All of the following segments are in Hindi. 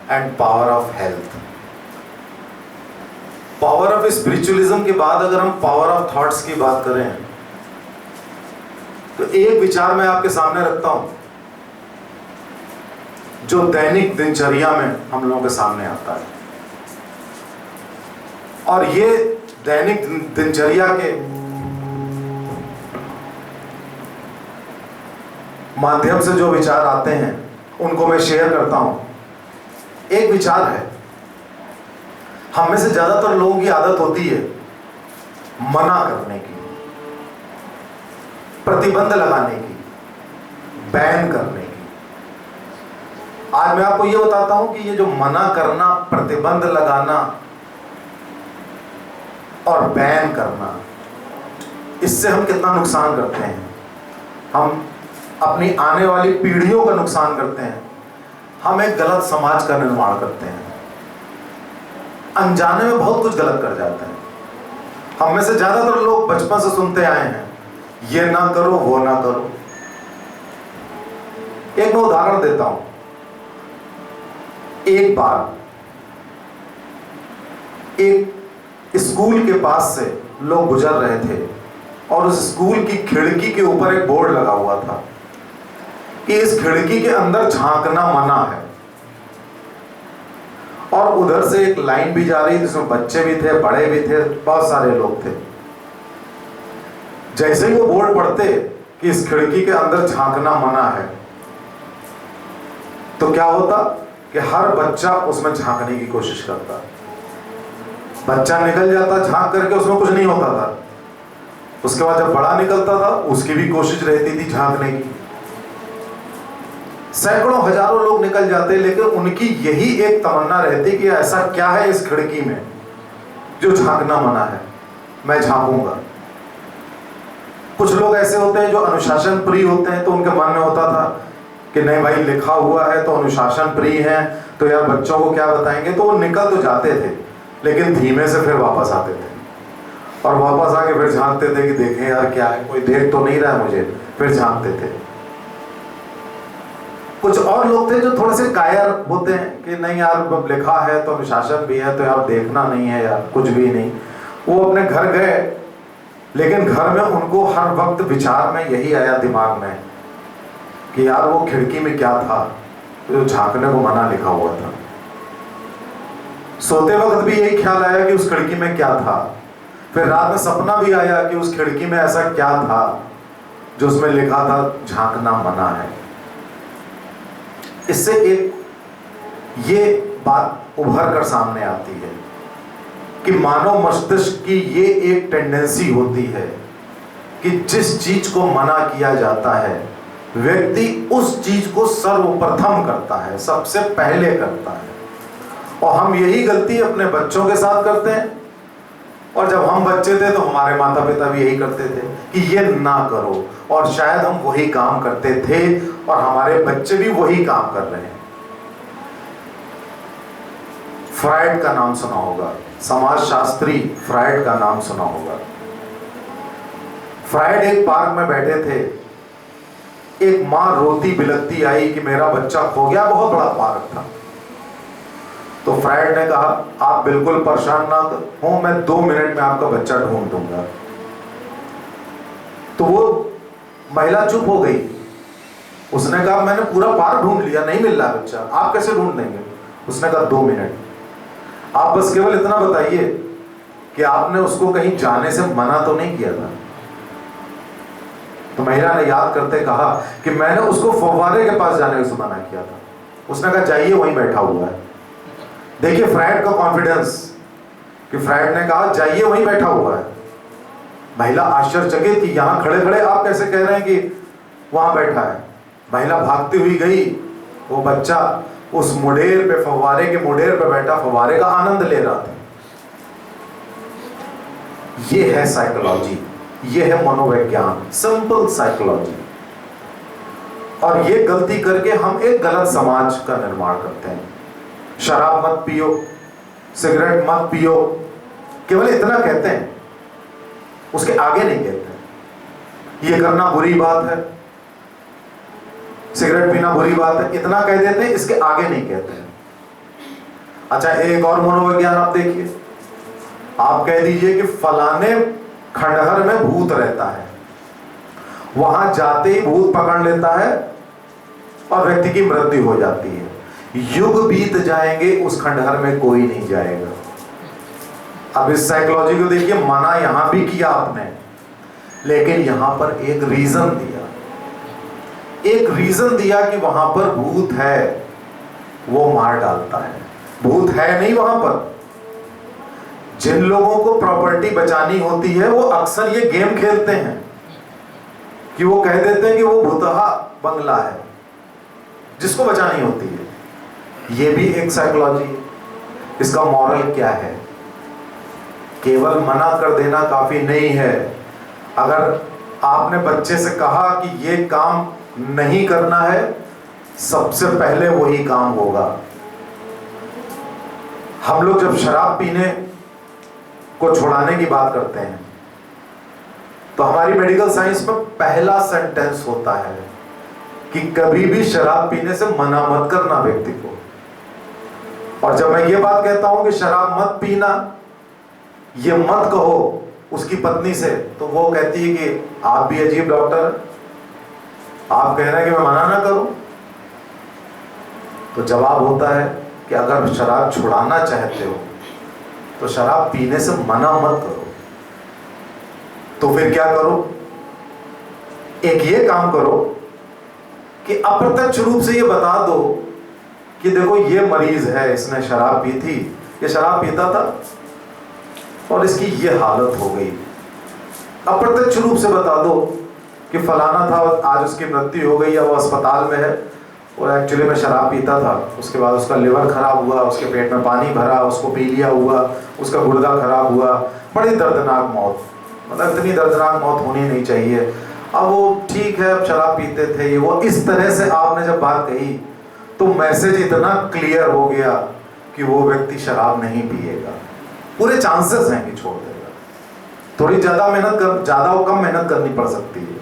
And power of health. Power of spiritualism के बाद अगर हम पावर ऑफ थॉट्स की बात करें तो एक विचार मैं आपके सामने रखता हूं जो दैनिक दिनचर्या में हम लोगों के सामने आता है, और ये दैनिक दिनचर्या के माध्यम से जो विचार आते हैं उनको मैं शेयर करता हूं। एक विचार है, हम में से ज्यादातर लोगों की आदत होती है मना करने की, प्रतिबंध लगाने की, बैन करने की। आज मैं आपको यह बताता हूं कि ये जो मना करना, प्रतिबंध लगाना और बैन करना, इससे हम कितना नुकसान करते हैं। हम अपनी आने वाली पीढ़ियों का नुकसान करते हैं, हम एक गलत समाज का निर्माण करते हैं, अनजाने में बहुत कुछ गलत कर जाते हैं। हम में से ज्यादातर लोग बचपन से सुनते आए हैं, ये ना करो, वो ना करो। एक मैं उदाहरण देता हूं। एक बार एक स्कूल के पास से लोग गुजर रहे थे और उस स्कूल की खिड़की के ऊपर एक बोर्ड लगा हुआ था कि इस खिड़की के अंदर झांकना मना है। और उधर से एक लाइन भी जा रही थी जिसमें बच्चे भी थे, बड़े भी थे, बहुत सारे लोग थे। जैसे ही वो बोर्ड पढ़ते कि इस खिड़की के अंदर झांकना मना है, तो क्या होता कि हर बच्चा उसमें झांकने की कोशिश करता। बच्चा निकल जाता झांक करके, उसमें कुछ नहीं होता था। उसके बाद जब बड़ा निकलता था, उसकी भी कोशिश रहती थी झांकने की। सैकड़ों हजारों लोग निकल जाते, लेकिन उनकी यही एक तमन्ना रहती कि ऐसा क्या है इस खिड़की में जो झांकना मना है, मैं झांकूंगा। कुछ लोग ऐसे होते हैं जो अनुशासन प्रिय होते हैं, तो उनके मन में होता था कि नहीं भाई, लिखा हुआ है तो अनुशासन प्रिय है, तो यार बच्चों को क्या बताएंगे। तो वो निकल तो जाते थे, लेकिन धीमे से फिर वापस आते थे और वापस आके फिर झांकते थे कि देखें यार क्या है, कोई देख तो नहीं रहा है मुझे। फिर झांकते थे। कुछ और लोग थे जो थोड़े से कायर होते हैं कि नहीं यार, लिखा है तो अनुशासन भी है, तो यार देखना नहीं है यार, कुछ भी नहीं। वो अपने घर गए, लेकिन घर में उनको हर वक्त विचार में यही आया दिमाग में कि यार वो खिड़की में क्या था जो झांकने को मना लिखा हुआ था। सोते वक्त भी यही ख्याल आया कि उस खिड़की में क्या था। फिर रात में सपना भी आया कि उस खिड़की में ऐसा क्या था जो उसमें लिखा था झांकना मना है। इससे एक ये बात उभर कर सामने आती है कि मानव मस्तिष्क की ये एक टेंडेंसी होती है कि जिस चीज को मना किया जाता है, व्यक्ति उस चीज को सर्वप्रथम करता है, सबसे पहले करता है। और हम यही गलती अपने बच्चों के साथ करते हैं, और जब हम बच्चे थे तो हमारे माता पिता भी यही करते थे कि ये ना करो, और शायद हम वही काम करते थे और हमारे बच्चे भी वही काम कर रहे हैं। फ्रायड का नाम सुना होगा, समाजशास्त्री फ्रायड का नाम सुना होगा। फ्रायड एक पार्क में बैठे थे, एक मां रोती बिलखती आई कि मेरा बच्चा खो गया। बहुत बड़ा पार्क था। तो फ्रायड ने कहा, आप बिल्कुल परेशान ना हो, मैं 2 मिनट में आपका बच्चा ढूंढ दूंगा। तो वो महिला चुप हो गई। उसने कहा, मैंने पूरा पार्क ढूंढ लिया, नहीं मिल रहा बच्चा, आप कैसे ढूंढ देंगे। उसने कहा, 2 मिनट, आप बस केवल इतना बताइए कि आपने उसको कहीं जाने से मना तो नहीं किया था। तो महिला ने याद करते कहा कि मैंने उसको फव्वारे के पास जाने से मना किया था। उसने कहा, जाइए, वहीं बैठा हुआ है। देखिए फ्रायड का कॉन्फिडेंस कि फ्रायड ने कहा, जाइए, वहीं बैठा हुआ है। महिला आश्चर्यचकित थी, यहां खड़े खड़े आप कैसे कह रहे हैं कि वहां बैठा है। महिला भागती हुई गई, वो बच्चा उस मुडेर पे, फव्वारे के मुडेर पे बैठा, फव्वारे का आनंद ले रहा था। ये है साइकोलॉजी, ये है मनोविज्ञान, सिंपल साइकोलॉजी। और ये गलती करके हम एक गलत समाज का निर्माण करते हैं। शराब मत पियो, सिगरेट मत पियो, केवल इतना कहते हैं, उसके आगे नहीं कहते। ये करना बुरी बात है, सिगरेट पीना बुरी बात है, इतना कह देते हैं, इसके आगे नहीं कहते हैं। अच्छा, एक और मनोविज्ञान आप देखिए, आप कह दीजिए कि फलाने खंडहर में भूत रहता है, वहां जाते ही भूत पकड़ लेता है और व्यक्ति की मृत्यु हो जाती है। युग बीत जाएंगे, उस खंडहर में कोई नहीं जाएगा। अब इस साइकोलॉजी को देखिए, मना यहां भी किया आपने, लेकिन यहां पर एक रीजन दिया, एक रीजन दिया कि वहां पर भूत है, वो मार डालता है। भूत है नहीं वहां पर। जिन लोगों को प्रॉपर्टी बचानी होती है वो अक्सर ये गेम खेलते हैं कि वो कह देते हैं कि वो भूतहा बंगला है, जिसको बचानी होती है। ये भी एक साइकोलॉजी है। इसका मॉरल क्या है? केवल मना कर देना काफी नहीं है। अगर आपने बच्चे से कहा कि ये काम नहीं करना है, सबसे पहले वही काम होगा। हम लोग जब शराब पीने को छुड़ाने की बात करते हैं तो हमारी मेडिकल साइंस में पहला सेंटेंस होता है कि कभी भी शराब पीने से मना मत करना व्यक्ति को। और जब मैं ये बात कहता हूं कि शराब मत पीना, ये मत कहो उसकी पत्नी से, तो वो कहती है कि आप भी अजीब डॉक्टर, आप कह रहे हैं कि मैं मना ना करूं। तो जवाब होता है कि अगर शराब छुड़ाना चाहते हो तो शराब पीने से मना मत करो। तो फिर क्या करो? एक ये काम करो कि अप्रत्यक्ष रूप से ये बता दो कि देखो ये मरीज है, इसने शराब पी थी, ये शराब पीता था और इसकी ये हालत हो गई। अप्रत्यक्ष रूप से बता दो कि फलाना था, आज उसकी मृत्यु हो गई या वो अस्पताल में है, और एक्चुअली में शराब पीता था, उसके बाद उसका लिवर खराब हुआ, उसके पेट में पानी भरा, उसको पी लिया हुआ, उसका गुर्दा खराब हुआ, बड़ी दर्दनाक मौत। मतलब इतनी दर्दनाक मौत होनी नहीं चाहिए। अब वो ठीक है, अब शराब पीते थे, ये वो, इस तरह से आपने जब बात कही तो मैसेज इतना क्लियर हो गया कि वो व्यक्ति शराब नहीं पिएगा। पूरे चांसेस हैं कि छोड़ देगा। थोड़ी ज्यादा मेहनत कर, ज्यादा और कम मेहनत करनी पड़ सकती है,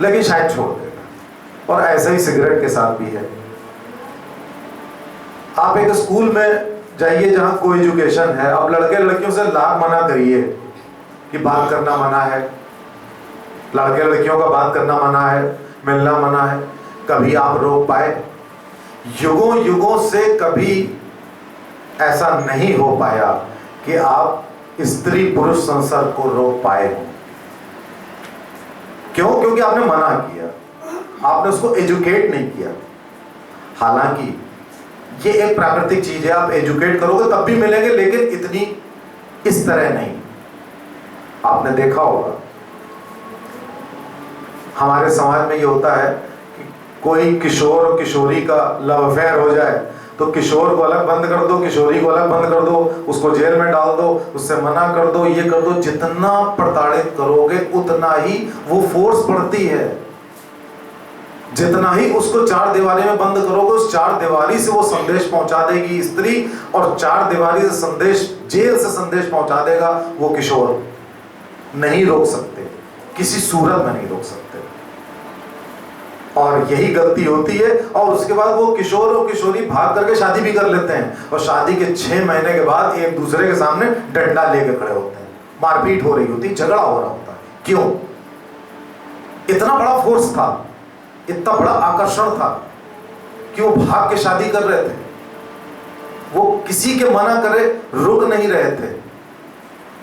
लेकिन शायद छोड़ देगा। और ऐसा ही सिगरेट के साथ भी है। आप एक स्कूल में जाइए जहां कोई एजुकेशन है, अब लड़के लड़कियों से लाख मना करिए कि बात करना मना है, लड़के लड़कियों का बात करना मना है, मिलना मना है, कभी आप रोक पाए? युगों युगों से कभी ऐसा नहीं हो पाया कि आप स्त्री पुरुष संसर्ग को रोक पाए हो। क्यों? क्योंकि आपने मना किया, आपने उसको एजुकेट नहीं किया। हालांकि ये एक प्राकृतिक चीज है, आप एजुकेट करोगे तब भी मिलेंगे, लेकिन इतनी इस तरह नहीं। आपने देखा होगा हमारे समाज में ये होता है कि कोई किशोर और किशोरी का लव अफेयर हो जाए तो किशोर को अलग बंद कर दो, किशोरी को अलग बंद कर दो, उसको जेल में डाल दो, उससे मना कर दो, ये कर दो। जितना प्रताड़ित करोगे उतना ही वो फोर्स बढ़ती है। जितना ही उसको चार दीवारी में बंद करोगे, उस चार दीवारी से वो संदेश पहुंचा देगी स्त्री, और चार दीवारी से संदेश, जेल से संदेश पहुंचा देगा वो किशोर। नहीं रोक सकते, किसी सूरत में नहीं रोक सकते। और यही गलती होती है। और उसके बाद वो किशोर और किशोरी भाग करके शादी भी कर लेते हैं, और शादी के 6 महीने के बाद एक दूसरे के सामने डंडा लेके खड़े होते हैं, मारपीट हो रही होती, झगड़ा हो रहा होता है। क्यों? इतना बड़ा फोर्स था, इतना बड़ा आकर्षण था कि वो भाग के शादी कर रहे थे, वो किसी के मना करे रुक नहीं रहे थे।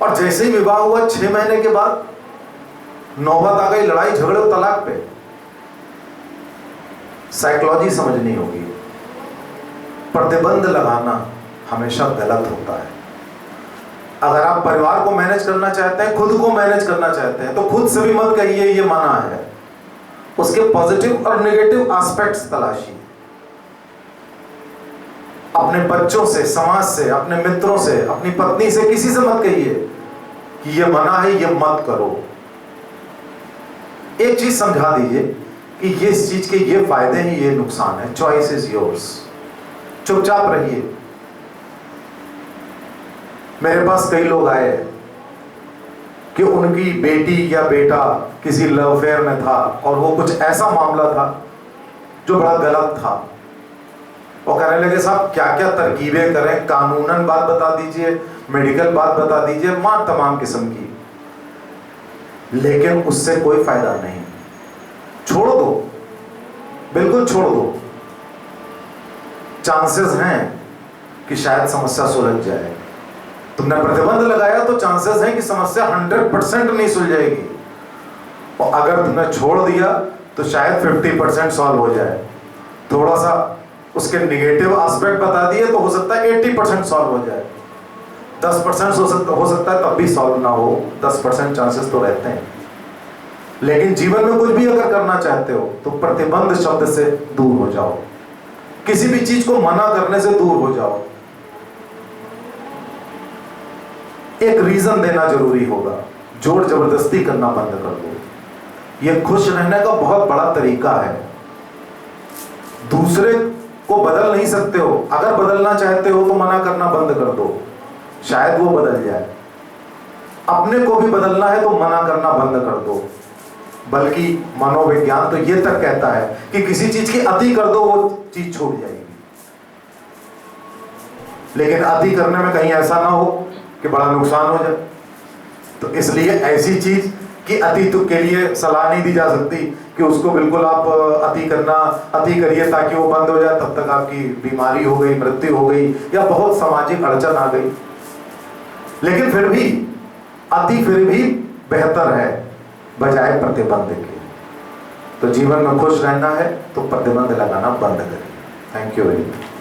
और जैसे ही विवाह हुआ 6 महीने के बाद नौबत आ गई लड़ाई झगड़े और तलाक पे। साइकोलॉजी समझनी होगी। प्रतिबंध लगाना हमेशा गलत होता है। अगर आप परिवार को मैनेज करना चाहते हैं, खुद को मैनेज करना चाहते हैं, तो खुद से भी मत कहिए ये मना है। उसके पॉजिटिव और नेगेटिव एस्पेक्ट्स तलाशिए। अपने बच्चों से, समाज से, अपने मित्रों से, अपनी पत्नी से, किसी से मत कहिए कि ये मना है, ये मत करो। एक चीज समझा दीजिए कि ये इस चीज के ये फायदे हैं, ये नुकसान है। Choice is yours. चुपचाप रहिए। मेरे पास कई लोग आए कि उनकी बेटी या बेटा किसी लव अफेयर में था, और वो कुछ ऐसा मामला था जो बड़ा गलत था, और कहने लगे साहब क्या क्या तरकीबें करें, कानूनन बात बता दीजिए, मेडिकल बात बता दीजिए, मां तमाम किस्म की, लेकिन उससे कोई फायदा नहीं। छोड़ दो, बिल्कुल छोड़ दो। चांसेस हैं कि शायद समस्या सुलझ जाए। तुमने प्रतिबंध लगाया तो चांसेस हैं कि समस्या 100% नहीं सुलझेगी, और अगर तुमने छोड़ दिया तो शायद 50% सॉल्व हो जाए। थोड़ा सा उसके नेगेटिव एस्पेक्ट बता दिए तो हो सकता है 80% सॉल्व हो जाए। 10% हो सकता है तब भी सॉल्व ना हो, 10% चांसेस तो रहते हैं। लेकिन जीवन में कुछ भी अगर करना चाहते हो तो प्रतिबंध शब्द से दूर हो जाओ, किसी भी चीज को मना करने से दूर हो जाओ। एक रीजन देना जरूरी होगा, जोर जबरदस्ती करना बंद कर दो। यह खुश रहने का बहुत बड़ा तरीका है। दूसरे को बदल नहीं सकते हो, अगर बदलना चाहते हो तो मना करना बंद कर दो, शायद वो बदल जाए। अपने को भी बदलना है तो मना करना बंद कर दो। बल्कि मनोविज्ञान तो ये तक कहता है कि किसी चीज की अति कर दो, वो चीज छूट जाएगी। लेकिन अति करने में कहीं ऐसा ना हो कि बड़ा नुकसान हो जाए। तो इसलिए ऐसी चीज की अति के लिए सलाह नहीं दी जा सकती कि उसको बिल्कुल आप अति करिए ताकि वो बंद हो जाए, तब तक आपकी बीमारी हो गई, मृत्यु हो गई, या बहुत सामाजिक अड़चन आ गई। लेकिन फिर भी अति फिर भी बेहतर है बजाय प्रतिबंध के। तो जीवन में खुश रहना है तो प्रतिबंध लगाना बंद करिए। Thank you very much.